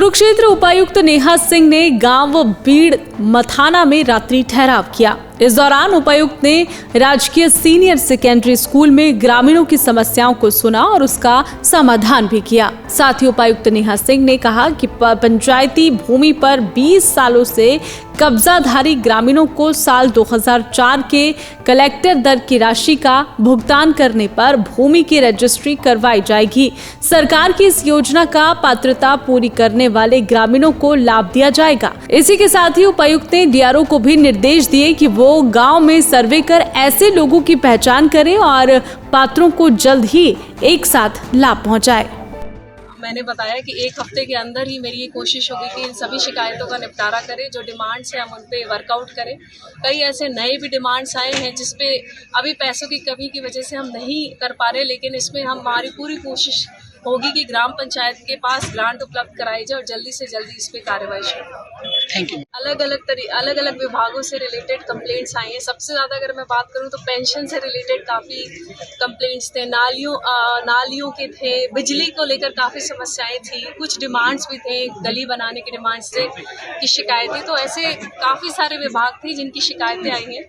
कुरुक्षेत्र उपायुक्त नेहा सिंह ने गांव बीड़ मथाना में रात्रि ठहराव किया। इस दौरान उपायुक्त ने राजकीय सीनियर सेकेंडरी स्कूल में ग्रामीणों की समस्याओं को सुना और उसका समाधान भी किया। साथ ही उपायुक्त नेहा सिंह ने कहा कि पंचायती भूमि पर 20 सालों से कब्जाधारी ग्रामीणों को साल 2004 के कलेक्टर दर की राशि का भुगतान करने पर भूमि की रजिस्ट्री करवाई जाएगी। सरकार की इस योजना का पात्रता पूरी करने वाले ग्रामीणों को लाभ दिया जाएगा। इसी के साथ ही उपायुक्त ने डीआरओ को भी निर्देश दिए कि वो गांव में सर्वे कर ऐसे लोगों की पहचान करें और पात्रों को जल्द ही एक साथ लाभ पहुंचाए। मैंने बताया कि एक हफ्ते के अंदर ही मेरी ये कोशिश होगी कि इन सभी शिकायतों का निपटारा करें। जो डिमांड्स हैं हम उन पे वर्कआउट करें। कई ऐसे नए भी डिमांड्स आए हैं जिसपे अभी पैसों की कमी की वजह से हम नहीं कर पा रहे, लेकिन इसमें हमारी पूरी कोशिश होगी कि ग्राम पंचायत के पास ग्रांट उपलब्ध कराई जाए और जल्दी से जल्दी इस पे कार्रवाई शुरू। Thank you. अलग अलग विभागों से रिलेटेड कंप्लेंट्स आई हैं। सबसे ज़्यादा अगर मैं बात करूं तो पेंशन से रिलेटेड काफ़ी कंप्लेंट्स थे, नालियों के थे, बिजली को लेकर काफ़ी समस्याएं थी, कुछ डिमांड्स भी थे, गली बनाने की डिमांड्स थे की शिकायतें। तो ऐसे काफ़ी सारे विभाग थे जिनकी शिकायतें आई हैं।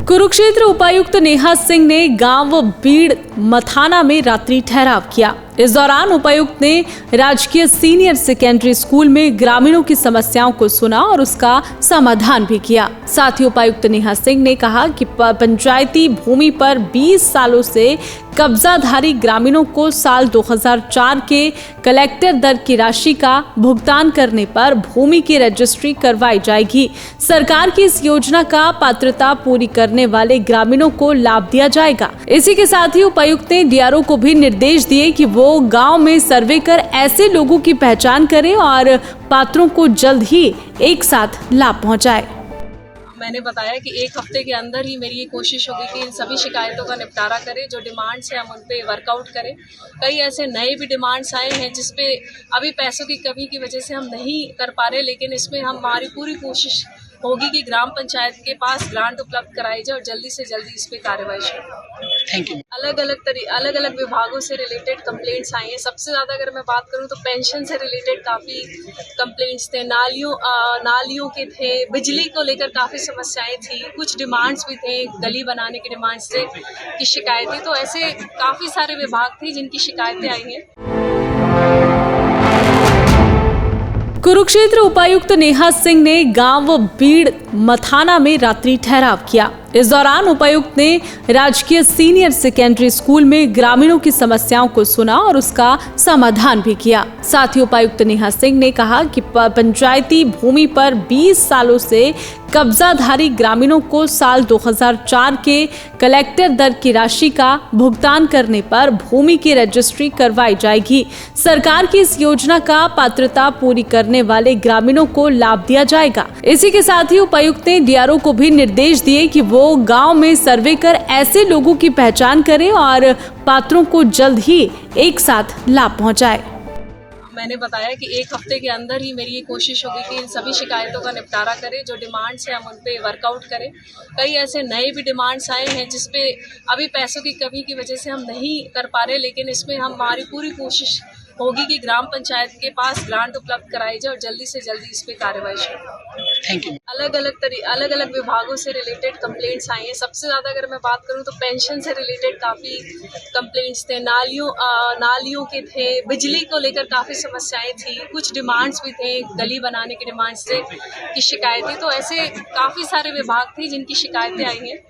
कुरुक्षेत्र उपायुक्त नेहा सिंह ने गांव बीड़ मथाना में रात्रि ठहराव किया। इस दौरान उपायुक्त ने राजकीय सीनियर सेकेंडरी स्कूल में ग्रामीणों की समस्याओं को सुना और उसका समाधान भी किया। साथ ही उपायुक्त नेहा सिंह ने कहा कि पंचायती भूमि पर 20 सालों से कब्जाधारी ग्रामीणों को साल 2004 के कलेक्टर दर की राशि का भुगतान करने पर भूमि की रजिस्ट्री करवाई जाएगी। सरकार की इस योजना का पात्रता पूरी करने वाले ग्रामीणों को लाभ दिया जाएगा। इसी के साथ ही उपायुक्त ने डीआरओ को भी निर्देश दिए कि वो गांव में सर्वे कर ऐसे लोगों की पहचान करें और पात्रों को जल्द ही एक साथ लाभ पहुंचाए। मैंने बताया कि एक हफ्ते के अंदर ही मेरी ये कोशिश होगी कि इन सभी शिकायतों का निपटारा करें। जो डिमांड्स हैं हम उन पे वर्कआउट करें। कई ऐसे नए भी डिमांड्स आए हैं जिसपे अभी पैसों की कमी की वजह से हम नहीं कर पा रहे, लेकिन इसमें हमारी पूरी कोशिश होगी कि ग्राम पंचायत के पास ग्रांट उपलब्ध कराई जाए और जल्दी से जल्दी इस पे कार्रवाई शुरू। Thank you. अलग अलग विभागों से रिलेटेड कंप्लेंट्स आई हैं। सबसे ज़्यादा अगर मैं बात करूं तो पेंशन से रिलेटेड काफ़ी कंप्लेंट्स थे, नालियों के थे, बिजली को लेकर काफ़ी समस्याएं थी, कुछ डिमांड्स भी थे, गली बनाने की डिमांड्स थे की शिकायतें। तो ऐसे काफ़ी सारे विभाग थे जिनकी शिकायतें आई हैं। कुरुक्षेत्र उपायुक्त नेहा सिंह ने गांव बीड़ मथाना में रात्रि ठहराव किया। इस दौरान उपायुक्त ने राजकीय सीनियर सेकेंडरी स्कूल में ग्रामीणों की समस्याओं को सुना और उसका समाधान भी किया। साथ ही उपायुक्त नेहा सिंह ने कहा कि पंचायती भूमि पर 20 सालों से कब्जाधारी ग्रामीणों को साल 2004 के कलेक्टर दर की राशि का भुगतान करने पर भूमि की रजिस्ट्री करवाई जाएगी। सरकार की इस योजना का पात्रता पूरी करने वाले ग्रामीणों को लाभ दिया जाएगा। इसी के साथ ही उपायुक्त ने डीआरओ को भी निर्देश दिए कि वो गांव में सर्वे कर ऐसे लोगों की पहचान करें और पात्रों को जल्द ही एक साथ लाभ पहुंचाए। मैंने बताया कि एक हफ्ते के अंदर ही मेरी ये कोशिश होगी कि इन सभी शिकायतों का निपटारा करें। जो डिमांड्स हैं हम उन पे वर्कआउट करें। कई ऐसे नए भी डिमांड्स आए हैं जिसपे अभी पैसों की कमी की वजह से हम नहीं कर पा रहे, लेकिन इसमें हमारी पूरी कोशिश होगी कि ग्राम पंचायत के पास ग्रांट उपलब्ध कराई जाए और जल्दी से जल्दी इस पे कार्रवाई शुरू। Thank you. अलग अलग विभागों से रिलेटेड कंप्लेंट्स आई हैं। सबसे ज़्यादा अगर मैं बात करूं तो पेंशन से रिलेटेड काफ़ी कंप्लेंट्स थे, नालियों के थे, बिजली को लेकर काफ़ी समस्याएं थी, कुछ डिमांड्स भी थे, गली बनाने की डिमांड्स थे की शिकायतें। तो ऐसे काफ़ी सारे विभाग थे जिनकी शिकायतें आई हैं।